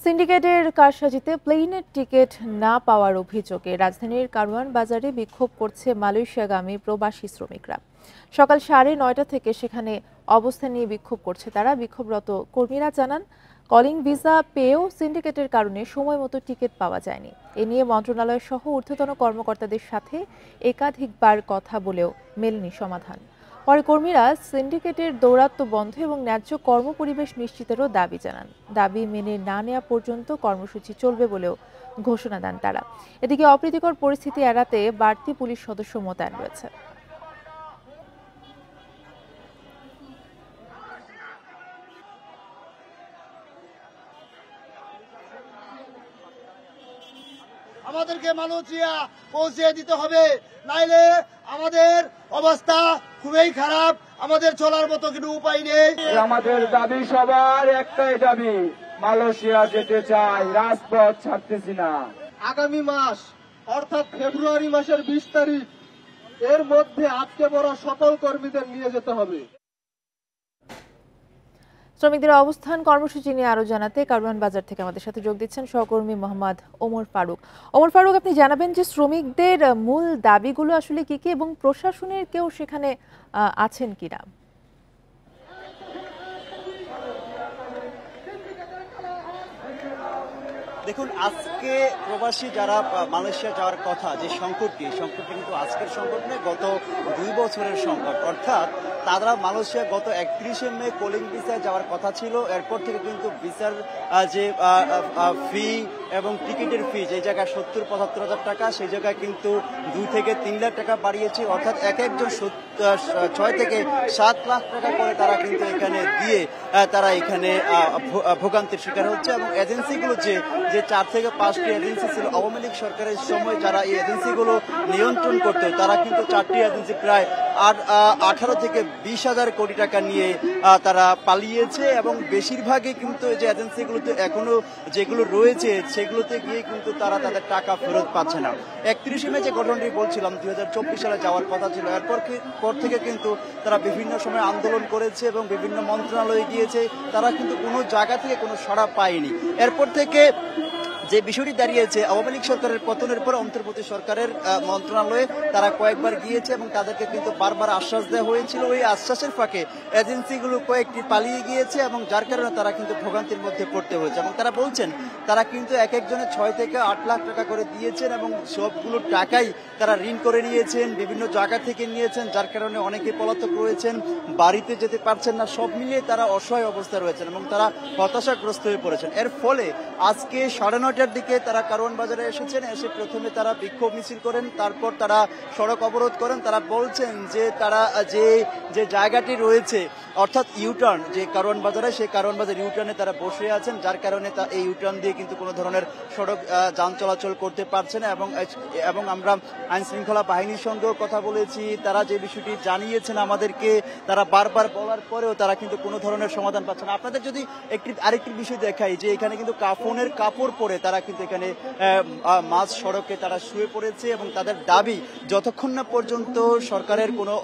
সিন্ডিকেটের কারসাজিতে প্লেনের টিকিট না পাওয়ার অভিযোগে রাজধানীর কারওয়ান বাজারে বিক্ষোভ করছে মালয়েশিয়াগামী প্রবাসী শ্রমিকরা। সকাল 9:30 থেকে সেখানে অবস্থান নিয়ে বিক্ষোভ করছে তারা। বিক্ষোভরত কর্মীরা জানান, কলিং ভিসা পেয়েও সিন্ডিকেটের কারণে সময় মতো টিকিট পাওয়া যায়নি। এ নিয়ে মন্ত্রণালয় সহ ঊর্ধ্বতন কর্মকর্তাদের সাথে একাধিকবার কথা বলেও মেলেনি সমাধান। পরে কর্মীরা সিন্ডিকেটের দৌরাত্ম্য বন্ধ এবং ন্যায্য কর্মপরিবেশ নিশ্চিতেরও দাবি জানান। দাবি মেনে না নেওয়া পর্যন্ত কর্মসূচি চলবে বলেও ঘোষণা দেন তারা। এদিকে অপ্রীতিকর পরিস্থিতি এড়াতে বাড়তি পুলিশ সদস্য মোতায়েন রয়েছে। আমাদেরকে মালয়েশিয়া পৌঁছে দিতে হবে, নাইলে আমাদের অবস্থা খুবই খারাপ, আমাদের চলার মতো কোনো উপায় নেই। আমাদের দাবি সবার একটাই দাবি, মালয়েশিয়া যেতে চাই, রাজপথ ছাড়তেছি না। আগামী মাস অর্থাৎ ফেব্রুয়ারি মাসের 20 তারিখ এর মধ্যে আটকে পড়া সকল কর্মীদের নিয়ে যেতে হবে। শ্রমিকদের অবস্থান কর্মসূচি নিয়ে আরো জানাতে কারওয়ান বাজার থেকে আমাদের সাথে যোগ দিচ্ছেন সহকর্মী মোহাম্মদ ওমর ফারুক। ওমর ফারুক, আপনি জানাবেন যে শ্রমিকদের মূল দাবিগুলো আসলে কি কি এবং প্রশাসনের কেউ সেখানে আছেন কিনা? দেখুন, আজকে প্রবাসী যারা মালয়েশিয়া যাওয়ার কথা, যে সংকটটি কিন্তু আজকের সংকট নয়, গত 2 বছরের সংকট। অর্থাৎ তারা মালয়েশিয়া গত 31শে মে কলিং ভিসায় যাওয়ার কথা ছিল। এরপর থেকে কিন্তু ভিসার যে ফি এবং টিকিটের ফি, যে জায়গায় 70-75 হাজার টাকা, সেই জায়গায় কিন্তু 2 থেকে 3 লাখ টাকা বাড়িয়েছে। অর্থাৎ এক একজন 6 থেকে 7 লাখ টাকা করে তারা কিন্তু এখানে দিয়ে তারা এখানে ভোগান্তির শিকার হচ্ছে। এবং এজেন্সিগুলো যে 4 থেকে 5টি এজেন্সি ছিল আওয়ামী লীগ সরকারের সময়, যারা এই এজেন্সিগুলো নিয়ন্ত্রণ করত, তারা কিন্তু 4টি এজেন্সি প্রায় 18 থেকে 20 হাজার কোটি টাকা নিয়ে তারা পালিয়েছে। এবং বেশিরভাগই কিন্তু যে এজেন্সিগুলোতে এখনো যেগুলো রয়েছে সেগুলোতে গিয়ে কিন্তু তারা তাদের টাকা ফেরত পাচ্ছে না। 31শে মে যে ঘটনাটি বলছিলাম 2024 সালে যাওয়ার কথা ছিল, এরপর থেকে কিন্তু তারা বিভিন্ন সময় আন্দোলন করেছে এবং বিভিন্ন মন্ত্রণালয়ে গিয়েছে, তারা কিন্তু কোনো জায়গা থেকে কোনো সাড়া পায়নি। এরপর থেকে যে বিষয়টি দাঁড়িয়েছে, আওয়ামী লীগ সরকারের পতনের পর অন্তর্বর্তী সরকারের মন্ত্রণালয়ে তারা কয়েকবার গিয়েছে এবং তাদেরকে কিন্তু বারবার আশ্বাস দেওয়া হয়েছিল। ওই আশ্বাসের ফাঁকে এজেন্সিগুলো কয়েকটি পালিয়ে গিয়েছে এবং যার কারণে তারা কিন্তু ভোগান্তির মধ্যে পড়তে হয়েছে। এবং তারা বলছেন তারা কিন্তু এক একজনে 6 থেকে 8 লাখ টাকা করে দিয়েছেন এবং সবগুলো টাকাই তারা ঋণ করে নিয়েছেন, বিভিন্ন জায়গা থেকে নিয়েছেন, যার কারণে অনেকে পলাতক রয়েছেন, বাড়িতে যেতে পারছেন না। সব মিলিয়ে তারা অসহায় অবস্থায় রয়েছেন এবং তারা হতাশাগ্রস্ত হয়ে পড়েছেন। এর ফলে আজকে 9:30টার দিকে তারা কারওয়ান বাজারে এসেছেন। এসে প্রথমে তারা বিক্ষোভ মিছিল করেন, তারপর তারা সড়ক অবরোধ করেন। তারা বলছেন যে তারা যে জায়গাটি রয়েছে অর্থাৎ ইউটার্ন, যে কারওয়ান বাজারে, সেই কারওয়ান বাজার ইউটার্নে তারা বসে আছেন, যার কারণে এই ইউটার্ন দিয়ে কিন্তু কোনো ধরনের সড়ক যান চলাচল করতে পারছে না। এবং আমরা আইন শৃঙ্খলা বাহিনীর সঙ্গেও কথা বলেছি, তারা যে বিষয়টি জানিয়েছেন আমাদেরকে, তারা বারবার বলার পরেও তারা কিন্তু কোনো ধরনের সমাধান পাচ্ছে না। আপনাদের যদি আরেকটি বিষয় দেখাই, যে এখানে কিন্তু কাফনের কাপড় পরে তারা কিন্তু এখানে মাঝ সড়কে তারা শুয়ে পড়েছে এবং তাদের দাবি, যতক্ষণ না পর্যন্ত সরকারের কোনো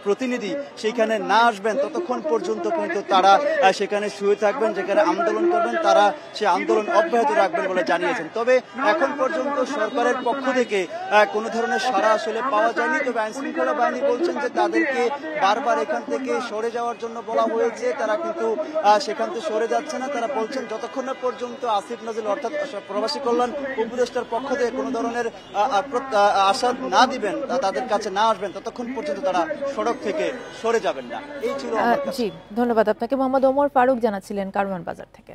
প্রতিনিধি সেখানে না আসবেন ততক্ষণ পর্যন্ত কিন্তু তারা সেখানে শুয়ে থাকবেন, যেখানে আন্দোলন করবেন, তারা সে আন্দোলন অব্যাহত রাখবেন বলে জানিয়েছেন। তবে এখন পর্যন্ত সরকারের পক্ষ থেকে কোনো ধরনের সাড়া আসলে পাওয়া যায়নি। তবে আইন শৃঙ্খলা বাহিনী বলছেন যে তাদেরকে বারবার এখান থেকে সরে যাওয়ার জন্য বলা হয়েছে, তারা কিন্তু সেখান থেকে সরে যাচ্ছে না। তারা বলছেন যতক্ষণ না পর্যন্ত আসিফ নজরুল অর্থাৎ প্রবাসী কল্যাণ উপদেষ্টার পক্ষ থেকে কোনো ধরনের আশা না দিবেন, তাদের কাছে না আসবেন, ততক্ষণ পর্যন্ত তারা সড়ক থেকে সরে যাবেন না। এই ছিল। জি, ধন্যবাদ আপনাকে। মোহাম্মদ ওমর ফারুক জানাচ্ছিলেন কারওয়ান বাজার থেকে।